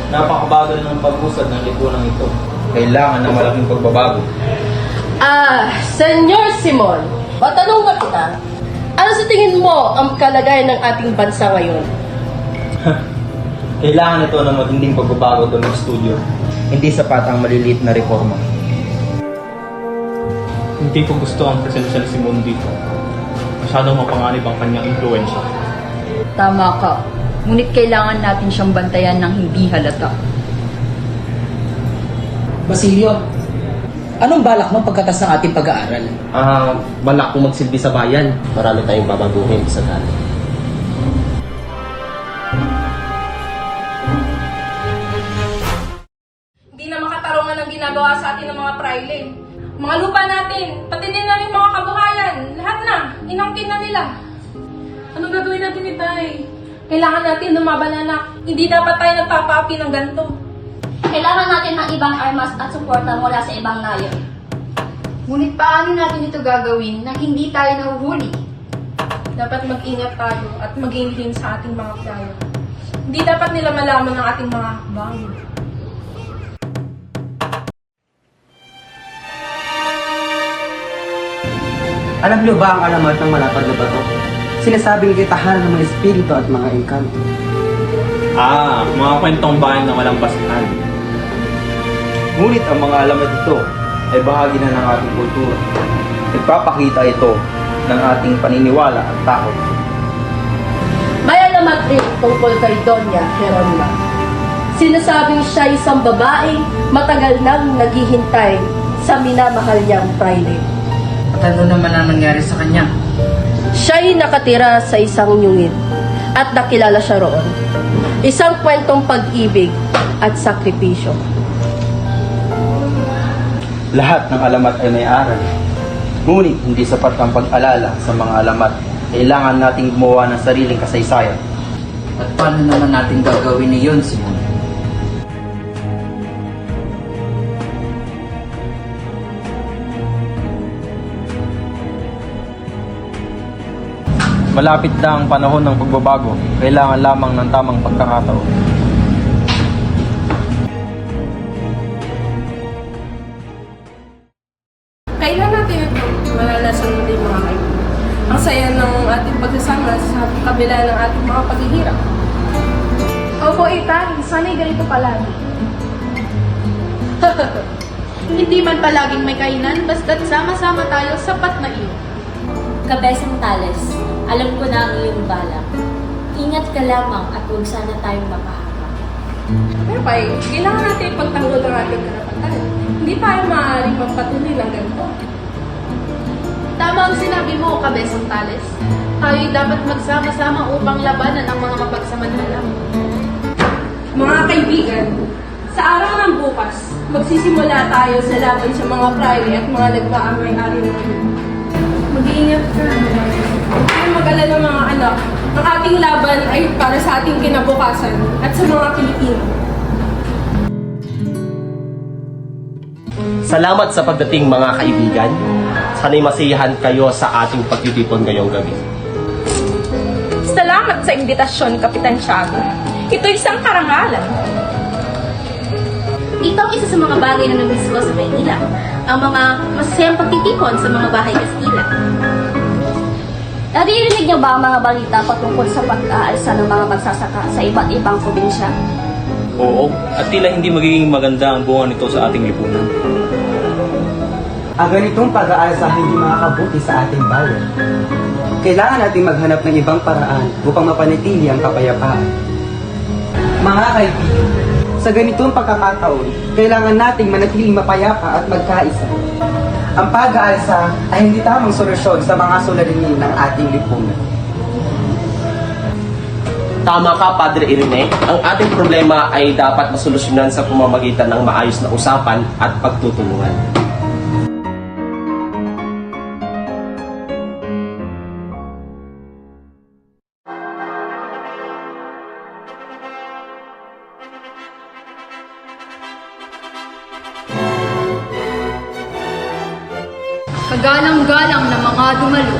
Napakabagal ng pag-usad ng lipunang ito. Kailangan ng malaking pagbabago. Senyor Simon, matanong nga kita, ano sa tingin mo ang kalagayan ng ating bansa ngayon? Kailangan ito ng matinding pagbabago doon ng studio. Hindi sapat ang maliliit na reforma. Hindi ko gusto ang presensya ni Simon dito. Masyadong mapanganib ang kanyang impluensya. Tama ka. Ngunit kailangan natin siyang bantayan ng hindi halata. Basilio, anong balak mo pagkatas ng ating pag-aaral? Balak kong magsilbi sa bayan. Marami tayong babaguhin sa dati. Hindi na makatarungan ang ginagawa sa atin ng mga praile. Mga lupa natin, pati din namin mga kabuhayan, lahat na, inangkin na nila. Anong gagawin natin ni Tay? Kailangan natin lumaban, anak. Hindi dapat tayo nagpapaapi ng ganito. Kailangan natin ng ibang armas at suporta mula sa ibang nayon. Ngunit paano natin ito gagawin na hindi tayo nahuhuli? Dapat mag-ingat tayo at maging din sa ating mga playo. Hindi dapat nila malaman ng ating mga hakbang. Alam niyo ba ang alamat ng malapad na bato? Sinasabing kitahan ng mga espiritu at mga engkanto. Mga kwentong bayan na walang basihan. Ngunit ang mga alamat ito ay bahagi na ng ating kultura. Nagpapakita ito ng ating paniniwala at takot. May alamat rin tungkol kay Doña Jeronima. Sinasabing siya isang babaeng matagal nang naghihintay sa minamahal niyang praile. At ano naman ang nangyari sa kanya? Siya'y nakatira sa isang yungin at nakilala siya roon. Isang kwentong pag-ibig at sakripisyo. Lahat ng alamat ay may aral. Ngunit hindi sapat ang pag-alala sa mga alamat. Kailangan nating gumawa ng sariling kasaysayan. At paano naman natin gagawin iyon, Simon? Malapit na ang panahon ng pagbabago. Kailangan lamang ng tamang pagkakataon. Kailan natin ito malalasan muli mga kaibigan? Ang saya ng ating pagsasama sa kabila ng ating mga paghihirap. Opo, Itay. Sana'y ganito palagi. Hindi man palaging may kainan, basta't sama-sama tayo, sapat na iyon. Kabesang Tales, alam ko na ang iyong balak. Ingat ka lamang at huwag sana tayong mapahamak. Pero Pai, kailangan natin ipagtanggol ang ating karapatan. Hindi tayo maaaring magpatuloy ng ganito. Tama ang sinabi mo, Kabesang Tales. Tayo'y dapat magsama-sama upang labanan ang mga mapagsamantala. Mga kaibigan, sa araw ng bukas, magsisimula tayo sa laban sa mga praile at mga nagmaamay-ari ng mundo. Mag-iingat ka. Huwag kayong mag-alala mga anak. Ang ating laban ay para sa ating kinabukasan at sa mga Pilipino. Salamat sa pagdating mga kaibigan. Sana'y masiyahan kayo sa ating pagtitipon ngayong gabi. Salamat sa imbitasyon, Kapitan Tiago. Ito'y isang karangalan. Ito ang isa sa mga bagay na namiss ko sa Maynila. Ang mga masayang pagtitipon sa mga bahay Kastila. Naririnig niyo ba ang mga balita patungkol sa pag-aalsa ng mga magsasaka sa iba't ibang probinsya? Oo, at tila hindi magiging maganda ang bunga nito sa ating lipunan. Ang ganitong pag-aalsa hindi makakabuti sa ating bayan. Kailangan natin maghanap ng ibang paraan upang mapanatili ang kapayapaan. Mga kaibigan, sa ganitong pagkakataon, kailangan nating manatiling mapayapa at magkaisa. Ang pag-aalsa ay hindi tamang solusyon sa mga suliranin ng ating lipunan. Tama ka, Padre Irene. Ang ating problema ay dapat masolusyonan sa pamamagitan ng maayos na usapan at pagtutulungan. Kagalang-galang na mga dumalo,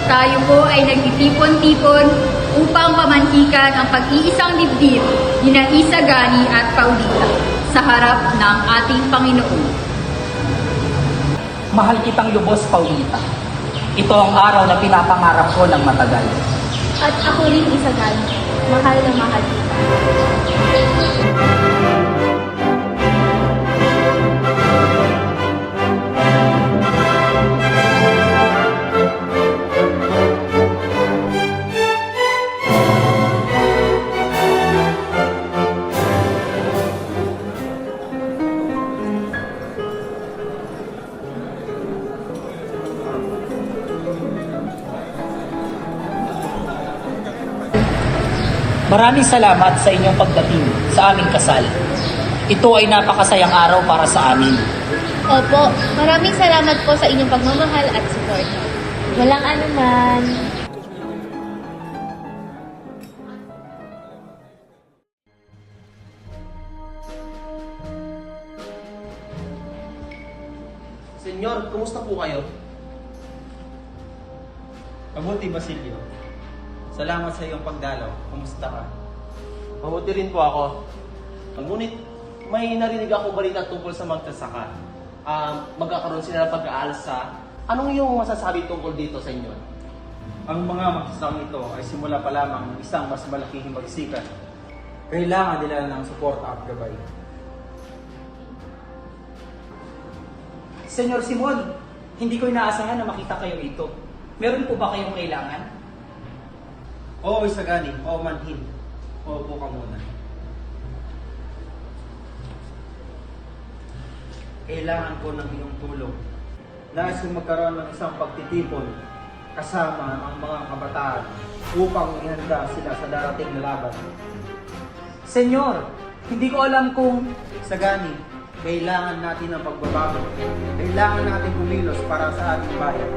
tayo po ay nagtitipon-tipon upang pamantikan ang pag-iisang dibdib ni Isa Gani at Paulita sa harap ng ating Panginoon. Mahal kitang lubos, Paulita. Ito ang araw na pinapangarap ko ng matagal. At ako rin, Isa Gani. Mahal na mahal kita. Maraming salamat sa inyong pagdating sa aming kasal. Ito ay napakasayang araw para sa amin. Opo, maraming salamat po sa inyong pagmamahal at support. Walang anuman. Senyor, kumusta po kayo? Mabuti, Basilio. Salamat sa iyong pagdalaw. Kumusta ka? Mabuti rin po ako. Ngunit may narinig ako balita tungkol sa magsasaka. Magkakaroon sila ng pag-aalsa. Anong iyong masasabi tungkol dito sa inyo? Ang mga magsasakang ito ay simula pa lamang ng isang mas malaking himagsikan. Kailangan nila ng suporta at gabay. Senyor Simon, hindi ko inaasahan na makita kayo ito. Meron po ba kayong kailangan? Oo, Isa Gani. Oo, manhin. Uupo ka muna. Kailangan ko ng iyong tulong. Nais kong magkaroon ng isang pagtitipon kasama ang mga kabataan upang ihanda sila sa darating na laban. Senyor, hindi ko alam kung... Isa Gani, kailangan natin ng pagbabago. Kailangan natin kumilos para sa ating bayan.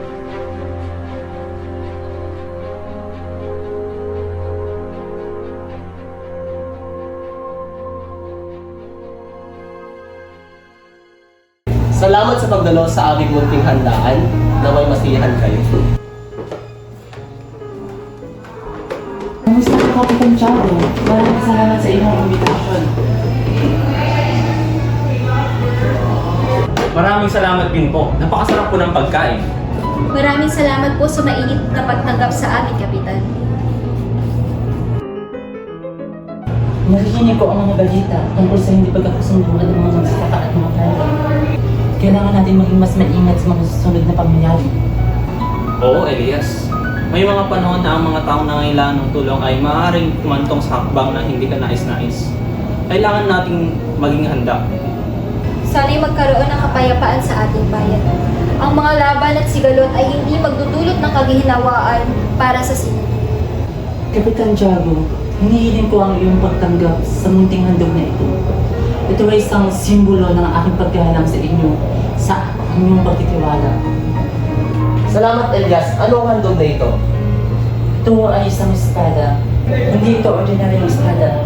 Salamat sa pagdalo sa aming munting handaan na may masiyahan kayo. Kamusta ka, Kapitan Tiago? Maraming salamat sa iyong imbitasyon. Maraming salamat din po. Napakasarap po ng pagkain. Maraming salamat po sa mainit na pagtanggap sa amin, Kapitan. Nakikinig ko ang mga balita tungkol sa hindi pagkakasunduan ng mga magsasaka at mga plano. Kailangan natin maging mas maingat sa mga susunod na pangyayari. Oo, Elias. May mga panahon na ang mga taong nangailangan ng tulong ay maaaring tumantong sa hakbang na hindi ka nais-nais. Kailangan nating maging handa. Sana'y magkaroon ng kapayapaan sa ating bayan. Ang mga laban at sigalot ay hindi magdudulot ng kagihinawaan para sa sino. Kapitan Tiago, hinihiling ko ang iyong pagtanggap sa munting handog na ito. Ito ay isang simbolo ng aking pagkahalang sa inyo sa inyong pagtitiwala. Salamat, Elias. Ano ang handog na ito? Ito ay isang espada. Hindi ito ordinaryong espada.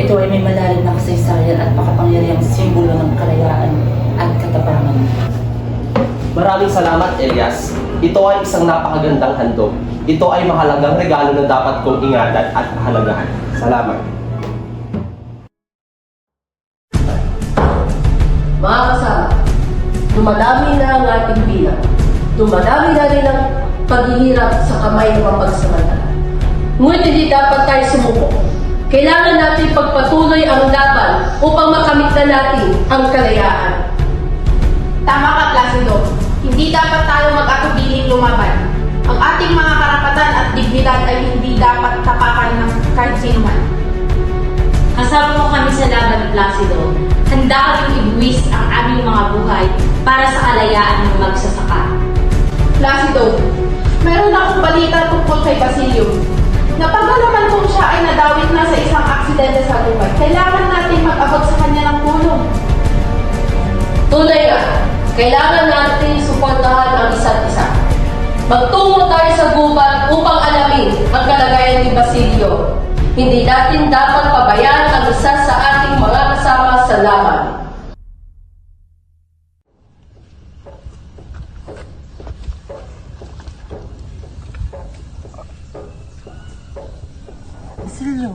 Ito ay may malalim na kasaysayan at makapangyarihang simbolo ng kalayaan at katapangan. Maraming salamat, Elias. Ito ay isang napakagandang handog. Ito ay mahalagang regalo na dapat kong ingatan at pahalagahan. Salamat. Mga kasama, dumadami na ang ating bilang. Dumadami na rin ang paghihirap sa kamay ng mapagsamantala. Ngunit hindi dapat tayo sumuko. Kailangan natin pagpatuloy ang laban upang makamit na natin ang kalayaan. Tama ka, Placido. Hindi dapat tayo mag-atubiling lumaban. Ang ating mga karapatan at dignidad ay hindi dapat tapakan ng kahit sino man. Kasama mo kami sa laban, Placido. Handa kaming ibuwis ang aming mga buhay para sa kalayaan ng magsasaka. Placido, meron akong balita tungkol kay Basilio. Napagalaman kong siya ay nadawit na sa isang aksidente sa gubat. Kailangan natin mag-abot sa kanya ng tulong. Tunay nga, kailangan natin suportahan ang isa't isa. Magtungo tayo sa gubat upang alamin ang kalagayan ni Basilio. Hindi natin dapat pabayaan ang isa sa ating mga kasama sa laban. Basilio,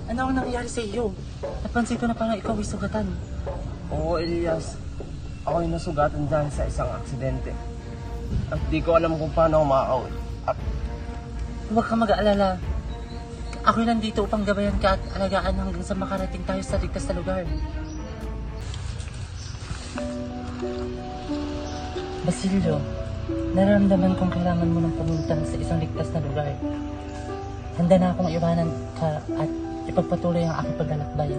ano ang nangyayari sa iyo? Napansin ko na parang ikaw ay sugatan. Oo, Elias. Ako'y nasugatan dahil sa isang aksidente. At di ko alam kung paano ako makakauwi. Huwag kang mag-aalala. Ako'y nandito upang gabayan ka at alagaan hanggang sa makarating tayo sa ligtas na lugar. Basilio, nararamdaman kong kailangan mo ng pumunta sa isang ligtas na lugar. Handa na akong iwanan ka at ipagpatuloy ang aking paglalakbay.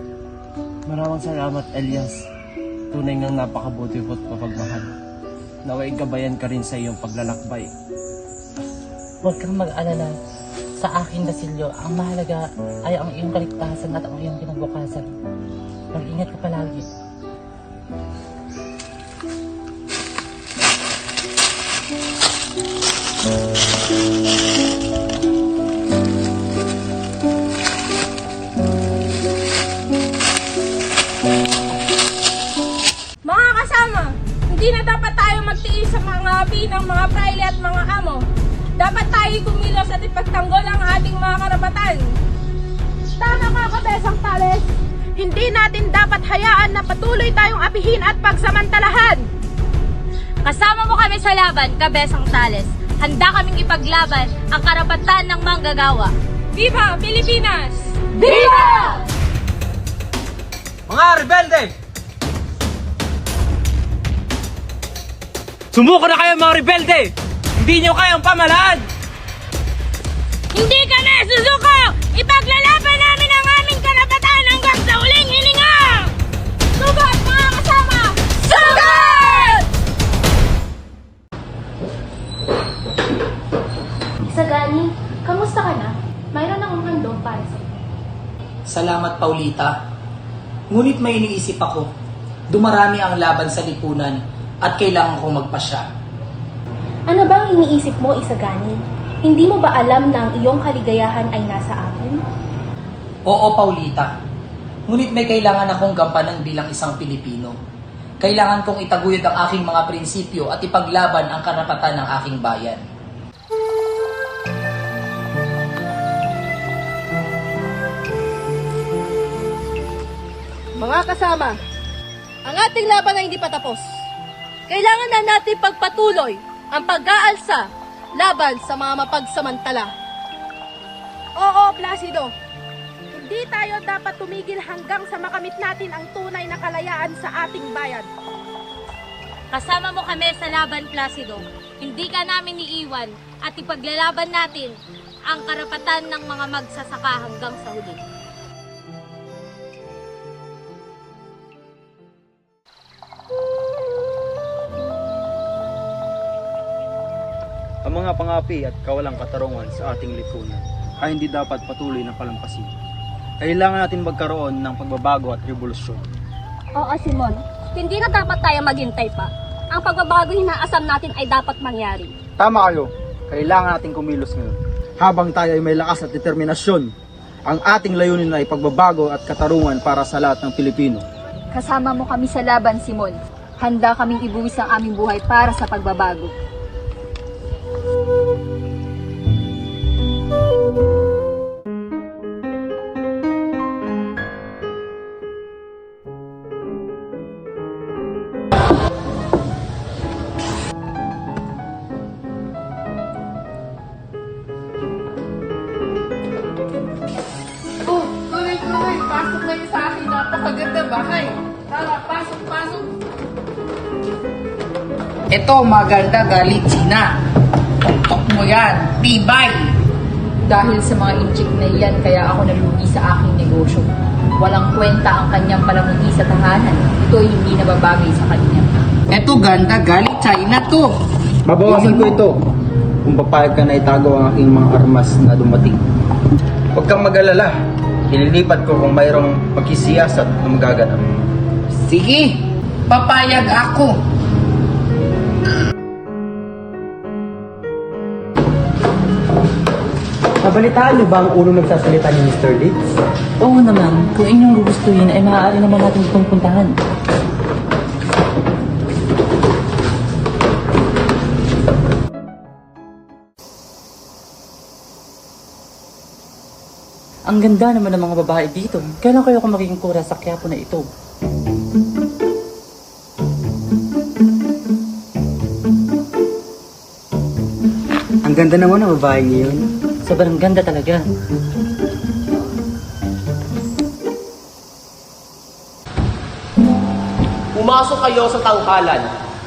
Maraming salamat, Elias. Tunay ngang napakabuti ko't mapagmahal. Naway gabayan ka rin sa iyong paglalakbay. Huwag kang mag-alala. Sa akin, Basilio, ang mahalaga ay ang iyong kaligtasan at ang iyong kinabukasan. Mag-ingat ka palagi. Mga kasama, hindi na dapat tayo magtiis sa mga api ng mga praile at mga amo. Dapat tayo kumilos at ipagtanggol ang ating mga karapatan. Tama ka, Kabesang Tales. Hindi natin dapat hayaan na patuloy tayong apihin at pagsamantalahan. Kasama mo kami sa laban, Kabesang Tales. Handa kaming ipaglaban ang karapatan ng manggagawa. Viva Pilipinas! Viva! Mga rebelde! Sumuko na kayo mga rebelde! Hindi nyo kayang pamalaan! Hindi kami susuko! Ipaglalaban namin ang aming karapatan hanggang sa huling hininga! Sugat, mga kasama! Sugat! Isagani, kamusta ka na? Mayroon akong handog para sa'yo. Salamat, Paulita. Ngunit may iniisip ako. Dumarami ang laban sa lipunan at kailangan kong magpasya. Ano bang iniisip mo, Isagani? Hindi mo ba alam na ang iyong kaligayahan ay nasa akin? Oo, Paulita. Ngunit may kailangan akong gampanan bilang isang Pilipino. Kailangan kong itaguyod ang aking mga prinsipyo at ipaglaban ang karapatan ng aking bayan. Mga kasama, ang ating laban ay hindi pa tapos. Kailangan na natin pagpatuloy ang pag-aalsa laban sa mga mapagsamantala. Oo, Placido. Hindi tayo dapat tumigil hanggang sa makamit natin ang tunay na kalayaan sa ating bayan. Kasama mo kami sa laban, Placido. Hindi ka namin iiwan at ipaglalaban natin ang karapatan ng mga magsasaka hanggang sa huli. Ang mga pangapi at kawalang katarungan sa ating lipunan ay hindi dapat patuloy na palampasin. Kailangan natin magkaroon ng pagbabago at revolusyon. Oo, Simon. Hindi na dapat tayo maghintay pa. Ang pagbabago inaasam natin ay dapat mangyari. Tama kayo. Kailangan natin kumilos ngayon. Habang tayo ay may lakas at determinasyon, ang ating layunin ay pagbabago at katarungan para sa lahat ng Pilipino. Kasama mo kami sa laban, Simon. Handa kaming ibuwis ang aming buhay para sa pagbabago. Oh, tuloy-tuloy. Pasok kayo sa aking napakaganda bahay. Tara, pasok, pasok. Ito, maganda galit China. Tuktok mo yan. Tibay! Dahil sa mga inchik na iyan, kaya ako nalugi sa aking negosyo. Walang kwenta ang kanyang palamuti sa tahanan. Ito ay hindi nababagay sa kanya. Ito, ganda galit China to. Mabawasan ko ito kung papayag ka na itago ang aking mga armas na dumating. Huwag kang mag-alala. Ililipat ko kung mayroong pagkisiyasat na magaganap. Sige, papayag ako. Nabalitaan niyo ba ang unang nagsasalita ni Mr. Leeds? Oo naman, kung inyong gugustuhin ay maaari naman natin itong puntahan. Ang ganda naman ng mga babae dito. Kailan kayo ako magiging kura sa Quiapo na ito? Ang ganda naman ng babae ngayon. Sobrang ganda talaga. Pumasok kayo sa tanghalan.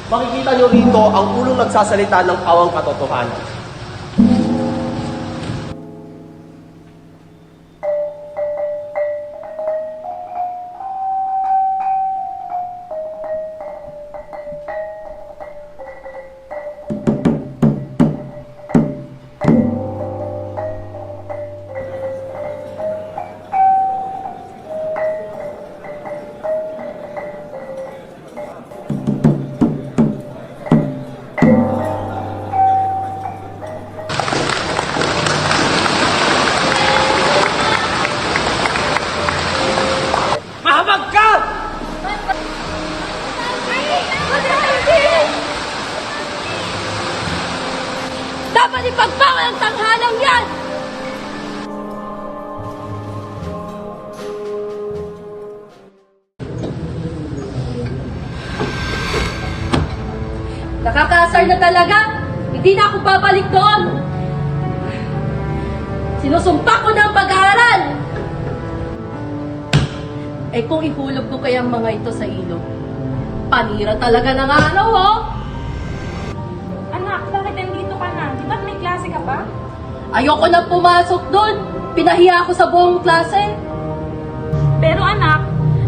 Makikita nyo rito ang ulong nagsasalita ng kawang katotohanan. Dapat ipagbangon ang tanghalang yan! Nakakaasar na talaga! Hindi na ako babalik doon! Sinusumpa ko na ang pag-aaral! Eh kung ihulog ko kaya ang mga ito sa ilog, panira talaga ng araw, oh! Anak, bakit nandito ka na? Di ba't may klase ka pa? Ayoko na pumasok doon! Pinahiya ako sa buong klase! Pero anak,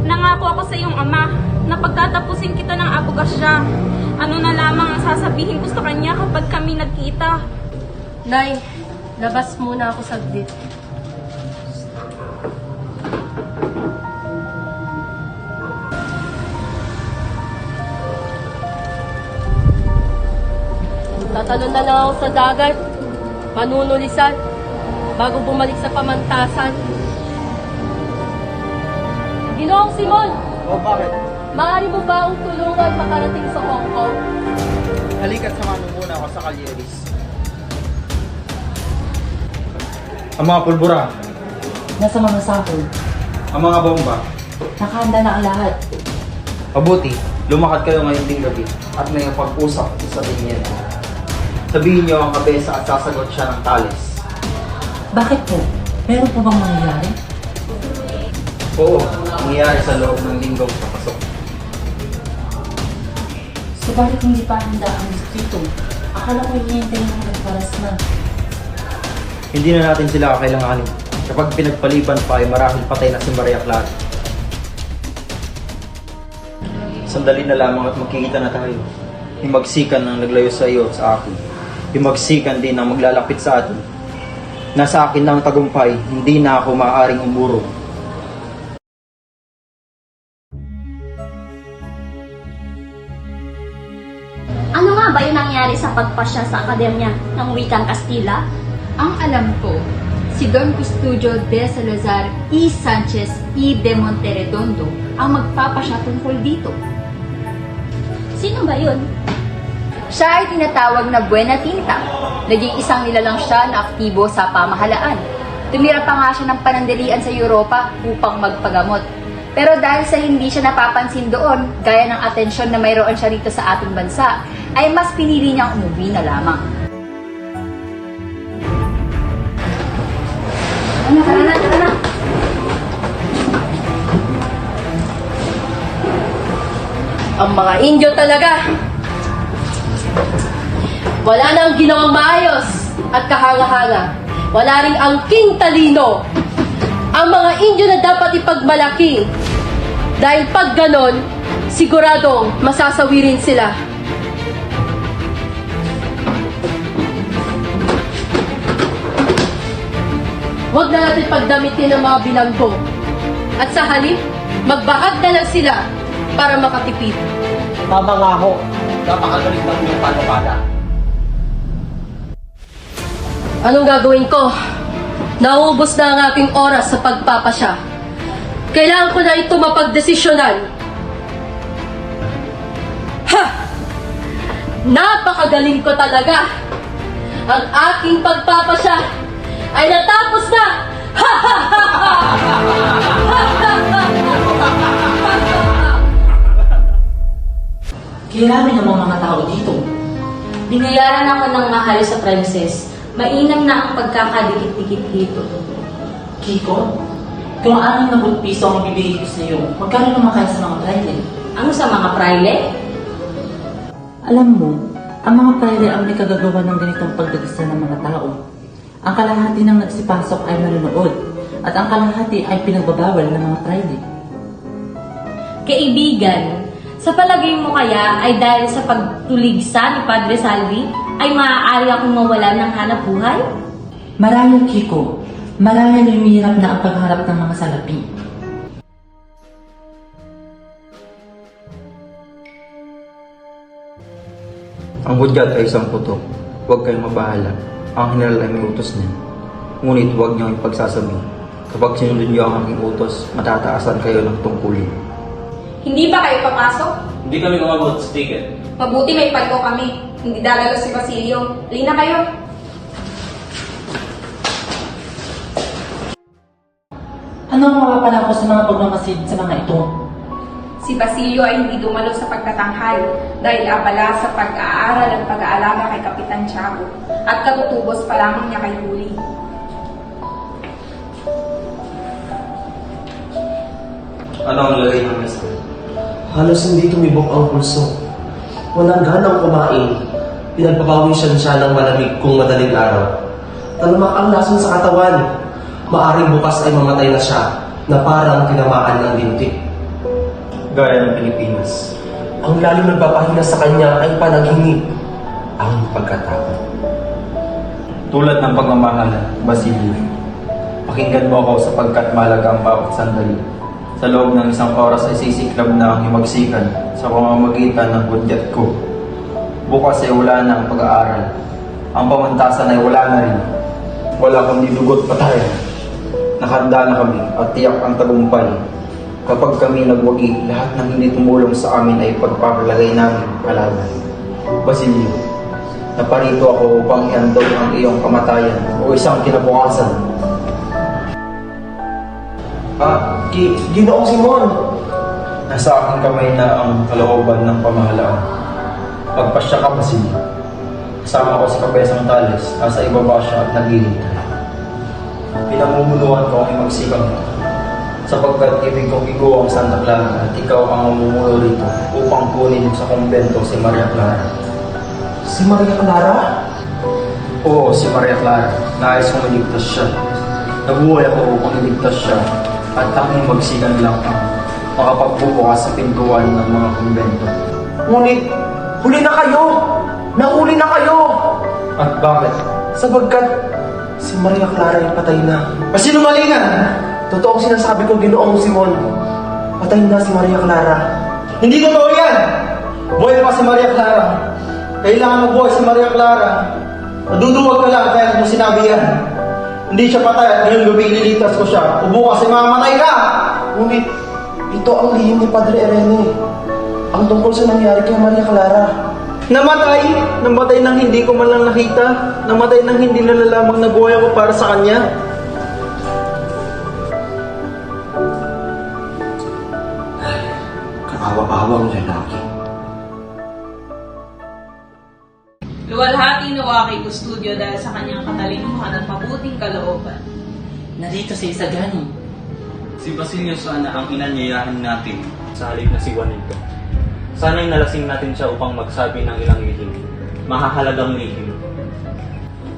nangako ako sa iyong ama na pagtatapusin kita ng abogasya. Ano na lamang ang sasabihin ko sa kanya kapag kami nagkita? Nay, labas muna ako saglit. Tatalon na lang ako sa dagat, manunulisan, bago bumalik sa pamantasan. Ginoong Simon, Bakit? maaari mo ba akong tulungan makarating sa Hong Kong? Halika't samahan mo muna ako sa Calieris. Ang mga pulbura, Nasa mga sahod. ang mga bomba, Nakahanda na ang lahat. mabuti, lumakad kayo ngayong ding gabi at may pag-usap sa tingin. Sabihin niyo ang kabesa at sasagot siya ng talis. Bakit po? Meron po bang mangyayari? Oo, nangyayari sa loob ng linggong papasok. So bakit hindi pa handa ang distrito? Akala ko hinihintay ng nagparas na. Hindi na natin sila kakailanganin. Kapag pinagpaliban pa ay marahil patay na si Maria Clara. Sandali na lamang at magkikita na tayo. Himagsikan ng naglayo sa iyo at sa akin. Himagsikan din ang maglalapit sa atin. Nasa akin lang tagumpay, hindi na ako maaaring umurong. Ano nga ba yung nangyari sa pagpasya sa Akademya ng Wikang Kastila? Ang alam ko, si Don Custodio de Salazar y Sanchez y de Monterredondo ang magpapasya tungkol dito. Sino ba yun? Siya ay tinatawag na Buena Tinta. Naging isang nilalang siya na aktibo sa pamahalaan. Tumira pa nga siya ng panandalian sa Europa upang magpagamot. Pero dahil sa hindi siya napapansin doon, gaya ng atensyon na mayroon siya rito sa ating bansa, ay mas pinili niyang umuwi na lamang. Tara na. Ang mga Indio talaga! Wala na ang ginawang maayos at kahanga-hanga. Wala rin ang king talino. Ang mga Indio na dapat ipagmalaki. Dahil pag ganon, siguradong masasawi rin sila. Huwag na natin pagdamitin ng mga bilanggo. At sa halip, magbahag na lang sila para makatipid. Tama nga ho, napakagaling ng inyong panukala. Anong gagawin ko? Nauubos na ang aking oras sa pagpapasya. Kailangan ko na ito mapagdesisyonan. Ha! Napakagaling ko talaga! Ang aking pagpapasya ay natapos na Kirami namang mga tao dito. Binayaran ako ng mahal sa princess. Mainam na ang pagkakadikit-dikit dito. Kiko, kung anong nabut piso ang ibibigay ko sa iyo, magkano naman kaya sa mga praile? Ano sa mga praile? Alam mo, ang mga praile ang may kagagawa ng ganitong pagdagsa ng mga tao. Ang kalahati ng nagsipasok ay nanonood, at ang kalahati ay pinagbabawal ng mga praile. Kaibigan, sa palagay mo kaya ay dahil sa pagtuligsa ni Padre Salvi ay maaari akong mawala ng hanap buhay? Marahil, Kiko, marahil lumirap na ang pagharap ng mga salapi. Ang hudyat ay isang puto. Huwag kayong mabahala. Ang general ay may utos niya. Ngunit huwag niyong ipagsasabi. Kapag sinunod niyo ang aking utos, matataasan kayo ng tungkulin. Hindi ba kayo papasok? Hindi kami umabot sa ticket. Mabuti may palko kami. Hindi dalaga si Basilio. Lina kayo. Ano ang mapapala ko sa mga pagmamasid sa mga ito? Si Basilio ay hindi dumalo sa pagtatanghal dahil abala sa pag-aaral at pag-aalaga kay Kapitan Tiago at katutubos pa lamang niya kay Huli. Ano ang lagay ng mesa? Halos hindi tumibok ang pulso. Walang ganang kumain. Pinagpapawisan siya ng malamig kung madaling araw. Talamak ang lason sa katawan. Maaring bukas ay mamatay na siya na parang tinamaan ng lintik. Gaya ng Pilipinas. Ang lalim nagpapahina sa kanya ay panaginip. Ang pagkatakot. Tulad ng pagmamahal, Basilio. Pakinggan mo ako sapagkat mahalaga ang bawat sandali. Sa loob ng isang oras ay sisiklab na ang himagsikan sa pamamagitan ng hudyat ko. Bukas ay wala na ang pag-aaral. Ang pamantasan ay wala na rin. Wala kundi dugot patay. Nakahanda na kami at tiyak ang tagumpay. Kapag kami nagwagi, lahat ng hindi tumulong sa amin ay pagpapalagay namin kalaban. Basilio, naparito ako upang ihandog ang iyong kamatayan o isang kinabukasan. Ginoong Simon! Nasa aking kamay na ang kalooban ng pamahalaan. Pagpasya ka, Basilio. Kasama ko si Kabesang Tales, nasa ibaba siya at naghihintay. Pinamumunuan ko ang imagsikang ito, sapagkat ibig kong iguo ang Santa Clara at ikaw ang mamumuno rito upang kunin sa kumbento si Maria Clara. Si Maria Clara? Oo, si Maria Clara. Nais kong iligtas siya. Nabuhay ako upang iligtas siya at tanging magsikan lang ang makapagbubukas sa pintuan ng mga kumbento. Ngunit, huli na kayo! Nahuli na kayo! At bakit? Sabagkat si Maria Clara ay patay na. Pasinungalingan! Totoong sinasabi ko, Ginoong Simon. Patay na si Maria Clara. Hindi totoo yan! Buhay pa si Maria Clara. Kailangan mabuhay si Maria Clara. Maduduwag ka lang dahil mo sinabi yan. Hindi siya patay at ngayon gabi ililitas ko siya. O bukas ay mamamatay ka! Ngunit, ito ang lihim ni Padre Irene. Ang tungkol sa nangyari kay Maria Clara. Namatay! Namatay nang hindi ko man lang nakita. Namatay nang hindi nalalamang nabuhay ako para sa kanya. Kaawa-awang lalaki. Luwalhati nawa kay Custodio dahil sa kanyang katalinuhan at mabuting kalooban. Narito si Isagani. Si Basilio sana ang inanyayahan natin sa halip na si Juanito. Sana'y nalasing natin siya upang magsabi ng ilang lihim. Mahahalagang lihim.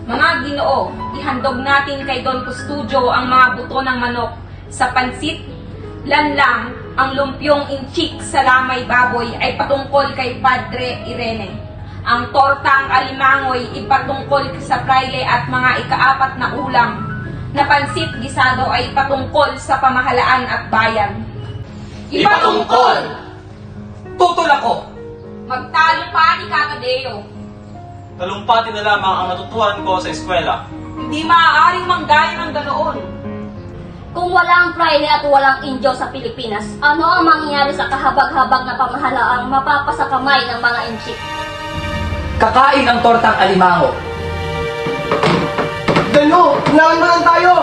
Mga Ginoo, ihandog natin kay Don Custodio ang mga buto ng manok sa pansit, lanlang, ang lumpyong inchik sa lamay baboy ay patungkol kay Padre Irene. Ang tortang alimangoy ipatungkol sa praile at mga ikaapat na ulam na pansit gisado ay patungkol sa pamahalaan at bayan. Ipatungkol! Tutol ako! Magtalo pa ni Kakadeo. Talumpati na lamang ang natutuhan ko sa eskwela. Hindi maaaring manggaya ng ganoon. Kung walang praile at walang indio sa Pilipinas, ano ang mangyayari sa kahabag-habag na pamahalaang mapapasa kamay ng mga inchik? Kakain ang tortang alimango. Dalo! Unahan mo lang tayo!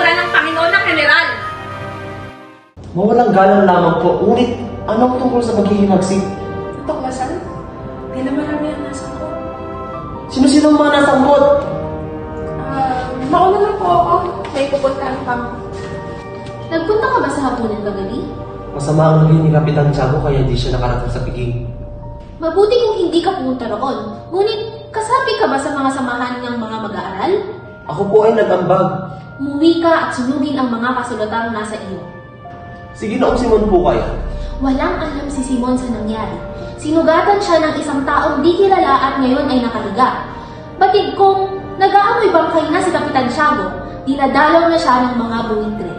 itsura ng Panginoon ng General. Mawalang galang lamang po, ngunit anong tungkol sa paghihimagsik? Tuklasan? Di naman namin ang nasa ko. Sino-sino ang mga nasangkot? Mauna na po ako. May pupuntahan kami. Nagpunta ka ba sa hapunan kagabi? Masama ang naging ni Kapitan Tiago kaya di siya nakarating sa piging. Mabuti kung hindi ka pumunta roon. Ngunit, kasapi ka ba sa mga samahan ng mga mag-aaral? Ako po ay nag-ambag. Umuwi ka at sunugin ang mga kasulatang nasa iyo. Sige noong Simon po kaya. Walang alam si Simon sa nangyari. Sinugatan siya ng isang taong di kilala at ngayon ay nakahiga. Batid kong nag-aamoy bangkay na si Kapitan Tiago, dinadalaw na siya ng mga buwitre.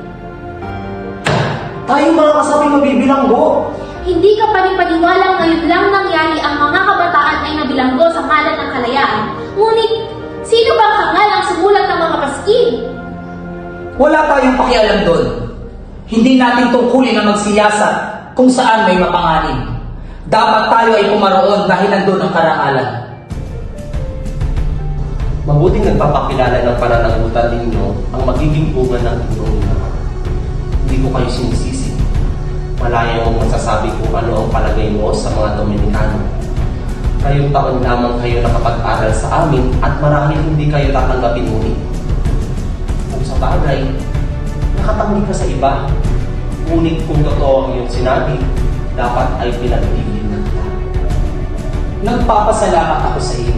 Tayong mga kasabi mabibilanggo. Hindi ka panipaniwalang ngayon lang nangyari ang mga kabataan ay nabilanggo sa ngalan ng kalayaan. Ngunit, sino bang hangalang sumulat ng mga paskin? Wala tayong pakialam doon. Hindi natin tungkulin na magsiyasat kung saan may mapanganib. Dapat tayo ay pumaroon dahil nandun ang karangalan. Mabuting nagpapakilala ng pananagutan ninyo ang magiging bunga ng inyong ginawa. Hindi ko kayo sinisisi. Malaya mong masasabi kung ano ang palagay mo sa mga Dominikano. Kayong taon lamang kayo nakapag-aral sa amin at marahil hindi kayo tatanggapin muli. Kung sa bagay, nakatanggi ka sa iba. Ngunit kung totoo ang iyong sinabi, dapat ay pinagpigil na kita. Nagpapasalamat ako sa iyo.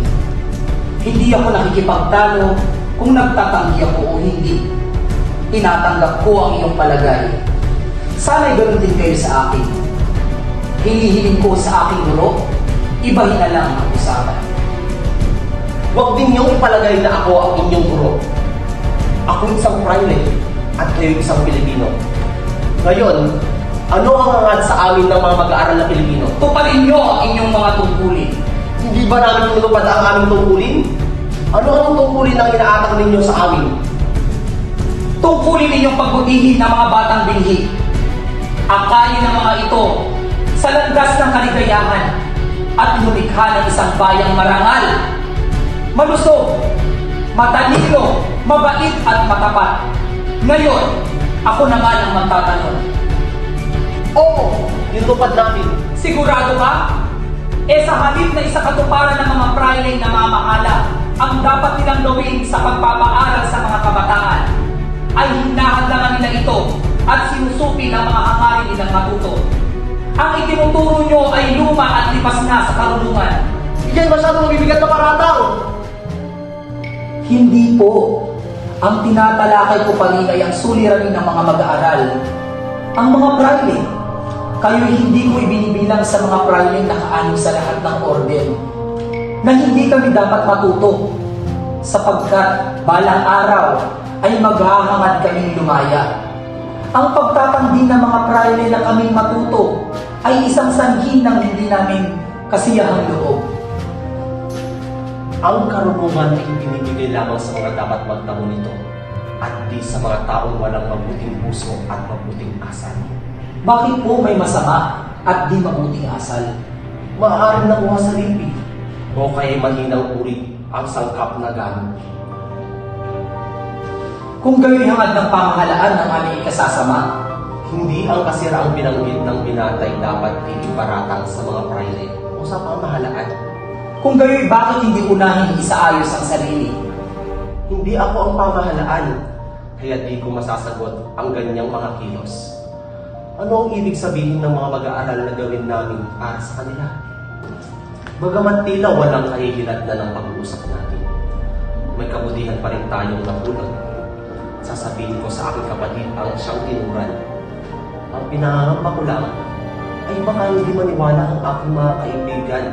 Hindi ako nakikipagtalo kung nagtatanggi ako o hindi. Tinatanggap ko ang iyong palagay. Sana'y ganoon din kayo sa akin. Hinihiling ko sa aking guro, ibahin na lang ang usapan. Huwag din niyong ipalagay na ako ang inyong guro. Ako isang private at kayo isang Pilipino. Ngayon, ano ang hangad sa amin ng mga mag-aaral na Pilipino? Tuparin niyo ang inyong mga tungkulin. Hindi ba namin tinupad ang aming tungkulin? Ano ang tungkulin ang inaatang ninyo sa amin? Tungkulin ninyong pagbutihin ng mga batang binhi. Akayin ng mga ito sa landas ng kaligayahan at lumikha ng isang bayang marangal, malusog, matalino, mabait at matapat. Ngayon, ako naman ang magtatanong. Oo, tinupad namin. Sigurado ka? Sa halip na isa katuparan ng mga praile na mamahala, ang dapat nilang gawin sa pagpapaaral sa mga kabataan ay hinahadlangan nila ito at sinusupi ng mga hangarin nilang matuto. Ang itinuturo nyo ay luma at lipas na sa karunungan. Iyan masyadong mabibigat na paratang. Hindi po. Ang tinatalakay ko pa rin ay ang suliranin ng mga mag-aaral. Ang mga praile, kayo'y hindi ko ibinibilang sa mga praile na kaanib sa lahat ng orden na hindi kami dapat matuto sapagkat balang araw ay maghahangad kaming lumaya. Ang pagtatanggi ng mga praile na kaming matuto ay isang sanhi ng hindi namin kasiyahang loob. Ang karunungan ay binibigay lamang sa mga dapat magtamo nito at di sa mga taong walang mabuting puso at mabuting asal. Bakit po may masama at di mabuting asal? Maaaring nakuha sa lipi o kaya mahinang uri ang sangkap na gamit. Kung gayo'y hangad ng pamahalaan ng aming ikasasama, Hindi ang kasiraang binanggit ng binatay dapat ay iparatang sa mga praile o sa pamahalaan. kung gayo'y bakit hindi unahin isaayos ang sarili? Hindi ako ang pamahalaan, kaya di ko masasagot ang ganyang mga kilos. Ano ang ibig sabihin ng mga mag-aaral na gawin namin para sa kanila? Bagamat tila walang kahihilat na ng pag-uusap natin, may kabutihan pa rin tayong nakulang. Sasabihin ko sa aking kapatid ang siyang tinuran. Ang pinangangamba ko lang ay baka hindi maniwala ang aking mga kaibigan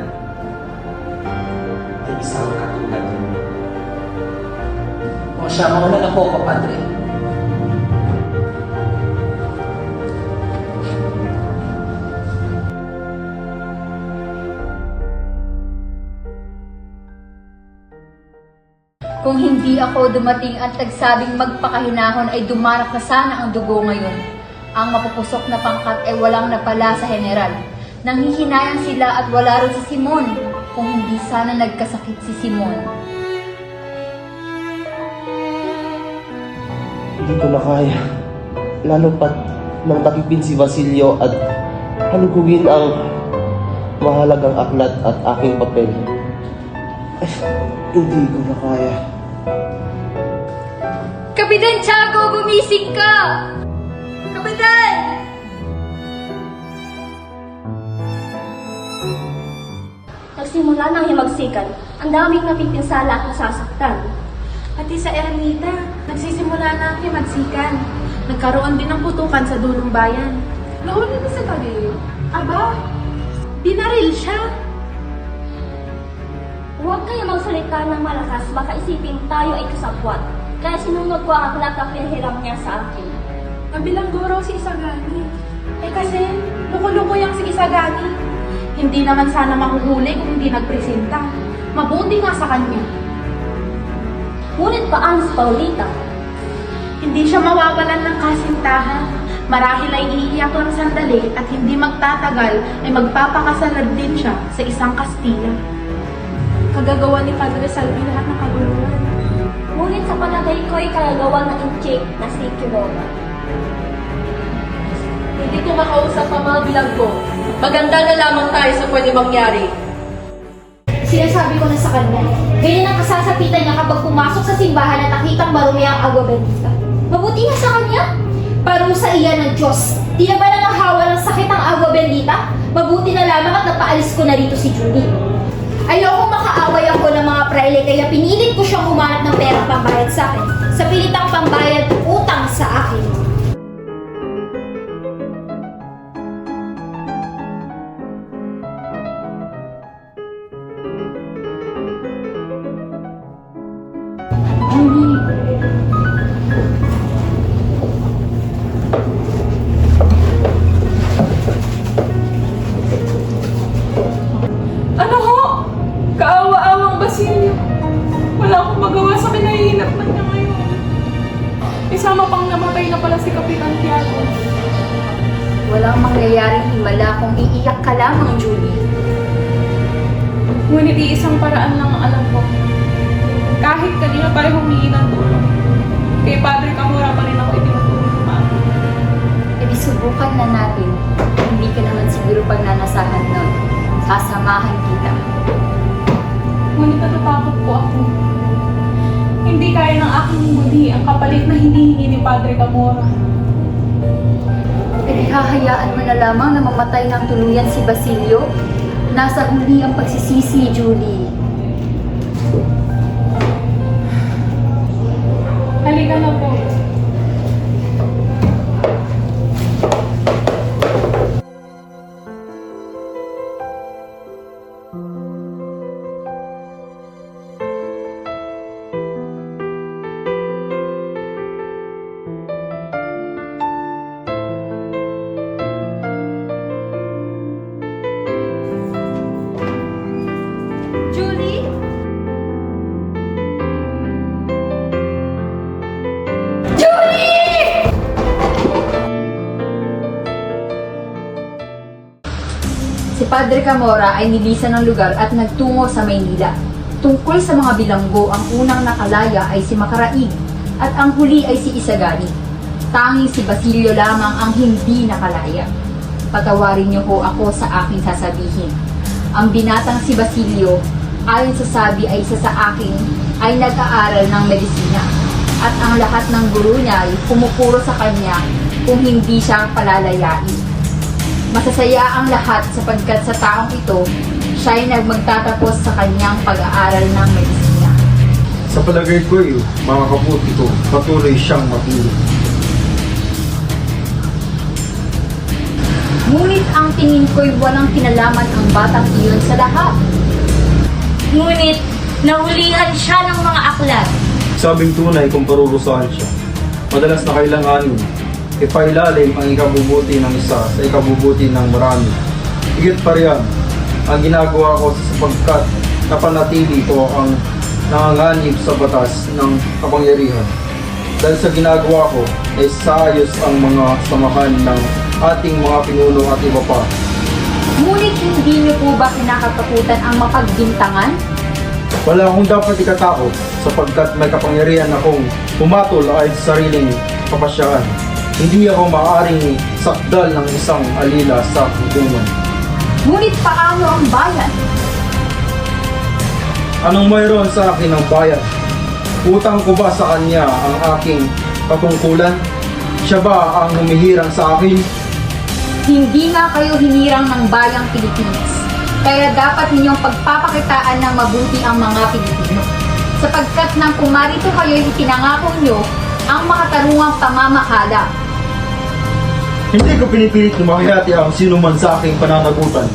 na isang katulad ninyo. O siya, mauna na po, Padre. Kung hindi ako dumating at nagsabing magpakahinahon ay dumarap na sana ang dugo ngayon. Ang mapupusok na pangkat ay walang napala sa general. Nanghihinayang sila at wala rin si Simon. Kung hindi sana nagkasakit si Simon. Hindi Hindi ko na kaya. Lalo pat nang takipin si Basilio at halugugin ang mahalagang aklat at aking papel. Ay, hindi ko na kaya. Kapitan Tiago, gumising ka! Kapitan! Nagsimula ng himagsikan, ang daming napipinsala at nasasaktan. Pati sa Ermita, nagsisimula na ang himagsikan. Nagkaroon din ng putukan sa dulong bayan. Nahuli na sa Taguig. Aba, binaril siya. Huwag kayo magsalita ng malakas, baka isipin tayo ay kasabwat. Kaya sinunod ko ang aklat at pinahiram niya sa akin. Mabilanggo raw si Isagani. Eh kasi, loko-loko yang si Isagani. Hindi naman sana mahuhuli kung hindi nagpresenta. Mabuti nga sa kanya. Ngunit paano si Paulita? Hindi siya mawawalan ng kasintahan. Marahil ay iiyak lang sandali at hindi magtatagal ay magpapakasalad din siya sa isang Kastila. Kagagawa ni Padre Salvi lahat ng kaguluhan. Ngunit sa palagay ko ay kagagawa ng inchik na si Quiroga. Hindi ko makausap ang mga bilag ko. Maganda na lamang tayo sa pwede mangyari. Sinasabi ko na sa kanya, ganyan ang kasasapitan niya kapag pumasok sa simbahan at nakitang marumi ang agwa bendita. Mabuti nga sa kanya, parusa iyan ng Diyos. Di na ba nangahawa ng sakit ang agwa bendita? Mabuti na lamang at napaalis ko na rito si Julie. Ayokong makaaway ako ng mga praile kaya pinilit ko siyang humanap ng perang pambayad sa akin. Sa pilitang pambayad utang sa akin. Ano ho? Kaawa-awang Basilio. Wala akong magawa sa kinahihinapan niya ngayon. Isama pang namatay na pala si Kapitan Tiago. Walang mangyayaring himala kung iiyak ka lamang, Julie. Ngunit iisang paraan lang ang alam ko. Kahit kanina tayo humingi ng tulong, kay Padre Camora pa rin ako itinutulong namin. E di subukan na natin. Hindi ka naman siguro pagnanasahan nun. Sasamahan kita. Ngunit natatakot po ako. Hindi kaya ng aking budi ang kapalit na hinihingi ni Padre Camora. E di hahayaan mo na lamang na mamatay ng tuluyan si Basilio. Nasa huli ang pagsisisi, Julie. Halika na po. Julie? Si Padre Camora ay nilisan ng lugar at nagtungo sa Maynila. Tungkol sa mga bilanggo, ang unang nakalaya ay si Macaraig at ang huli ay si Isagani. Tanging si Basilio lamang ang hindi nakalaya. Patawarin niyo ho ako sa aking sasabihin. Ang binatang si Basilio, ayon sa sabi ay isa sa akin, ay nag-aaral ng medisina. At ang lahat ng guro niya ay pumupuro sa kanya kung hindi siya palalayain. Masasaya ang lahat sapagkat sa taong ito, siya ay magtatapos sa kanyang pag-aaral ng medisina. Sa palagay ko mga kaputi ko, patuloy siyang matinig. Ngunit ang tingin ko'y walang kinalaman ang batang iyon sa lahat. Ngunit, nahulihan siya ng mga aklat. Sabing tunay kung parurusahan siya. Madalas na kailanganin, ipailalim ang ikabubuti ng isa sa ikabubuti ng marami. Higit pa riyan, ang ginagawa ko sapagkat napanatili ko ang nanganganib sa batas ng kapangyarihan. Dahil sa ginagawa ko ay saayos ang mga samahan ng ating mga pinuno at iba pa. Ngunit hindi niyo po ba kinakatakutan ang mapagbintangan? Wala akong dapat ikatakot sapagkat may kapangyarihan akong pumatol ay sa sariling kapasyaan. Hindi ako maaaring sakdal ng isang alila sa kulungan. Ngunit paano ang bayan? Anong mayroon sa akin ng bayan? Utang ko ba sa kanya ang aking katungkulan? Siya ba ang humihirang sa akin? Hindi nga kayo hinirang ng bayang Pilipinas. Kaya dapat ninyong pagpapakitaan ng mabuti ang mga Pilipino. Sapagkat nang pumarito kayo, itinangako nyo ang makatarungang pamamahala. Hindi ko pinipilit na makihati ang sino man sa aking pananagutan.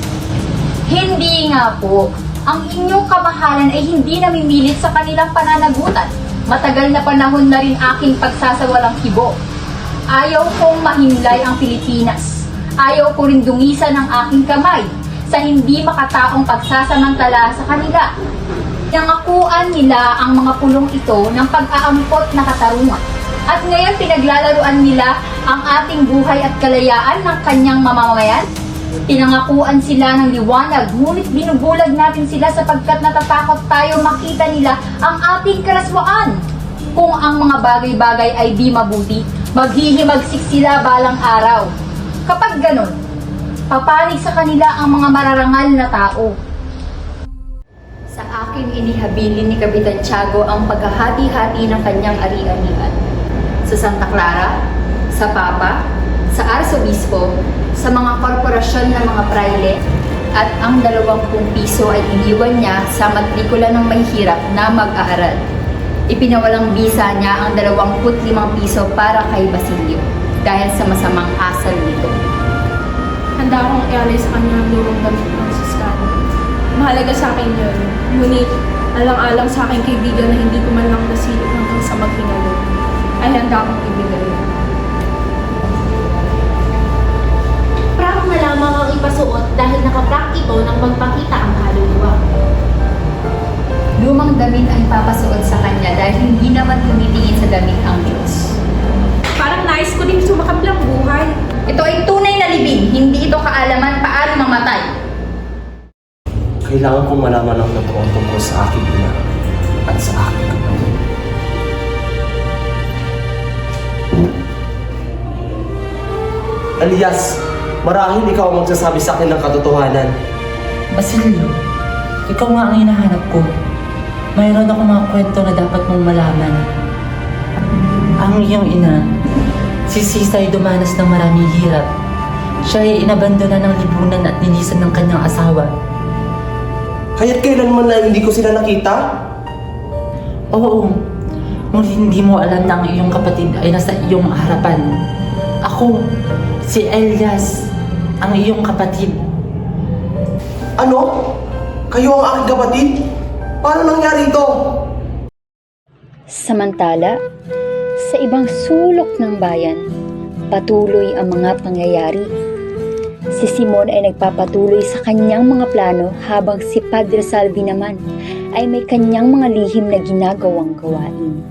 Hindi nga po. Ang inyong kamahalan ay hindi namimilit sa kanilang pananagutan. Matagal na panahon na rin aking pagsasawalang kibo. Ayaw kong mahimlay ang Pilipinas. Ayaw ko rin dungisan ang aking kamay sa hindi makataong pagsasamantala sa kanila. Nangakuan nila ang mga pulong ito ng pag-aampot na katarungan. At ngayon pinaglalaruan nila ang ating buhay at kalayaan ng kanyang mamamayan. Pinangakuan sila ng liwanag, ngunit binubulag natin sila sapagkat natatakot tayo makita nila ang ating karaswaan. Kung ang mga bagay-bagay ay di mabuti, maghihimagsik sila balang araw. Kapag ganon, papanig sa kanila ang mga mararangal na tao. Sa akin inihabilin ni Kapitan Tiago ang paghahati-hati ng kanyang ari-arian. Sa Santa Clara, sa Papa, sa Arsobispo, sa mga korporasyon ng mga praile, at ang 20 piso ay iniwan niya sa matrikula ng mahihirap na mag-aaral. Ipinawalang bisa niya ang 25 piso para kay Basilio dahil sa masamang asal nito. Handa akong ialay sa kanya ang lumang damit ng Siskano. Mahalaga sa akin yun. Ngunit, alang-alang sa aking kaibigan na hindi ko man lang nasilip hanggang sa maghingalo, ay handa akong ibigay. Prank na lamang ang ipasuot dahil nakaprank ito nang magpakita ang kaluluwa. Lumang damit ang papasuot sa kanya dahil hindi naman tumitingin sa damit ang Diyos. Parang nais ko din sumakablang buhay. Ito ay tunay na libing, hindi ito kaalaman paano mamatay. Kailangan kong malaman ang totoo tungkol sa aking ina at sa aking kapatid. Elias, marahil ikaw ang magsasabi sa akin ng katotohanan. Basilio, ikaw nga ang hinahanap ko. Mayroon ako mga kwento na dapat mong malaman. Ang iyong ina, si Sisa ay dumanas ng maraming hirap. Siya ay inabandona ng lipunan at nilisan ng kanyang asawa. Kaya't kailanman na hindi ko sila nakita? Oo, ngunit hindi mo alam na ang iyong kapatid ay nasa iyong harapan. Ako, si Elias, ang iyong kapatid. Ano? Kayo ang aking kapatid? Paano nangyari ito? Samantala, sa ibang sulok ng bayan, patuloy ang mga pangyayari. Si Simon ay nagpapatuloy sa kanyang mga plano habang si Padre Salvi naman ay may kanyang mga lihim na ginagawang gawain.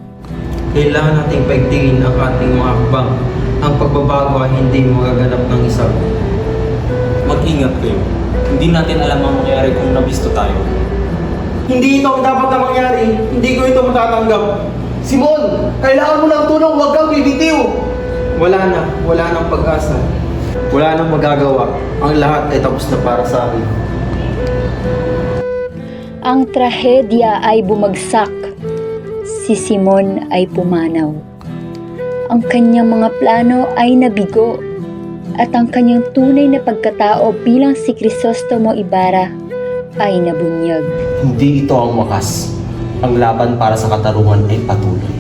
Kailangan nating paigtingin ang ating mga hakbang. Ang pagbabago ay hindi magaganap ng isa. Mag-ingat kayo. Hindi natin alam ang mangyayari kung nabisto tayo. Hindi ito ang dapat na mangyari. Hindi ko ito matatanggap. Simon, kailangan mo ng tulong, huwag kang bibitiw. Wala nang pag-asa. Wala nang magagawa. Ang lahat ay tapos na para sa akin. Ang trahedya ay bumagsak. Si Simon ay pumanaw. Ang kanyang mga plano ay nabigo. At ang kanyang tunay na pagkatao bilang si Crisostomo Ibarra ay nabunyag. Hindi ito ang wakas. Ang laban para sa katarungan ay patuloy.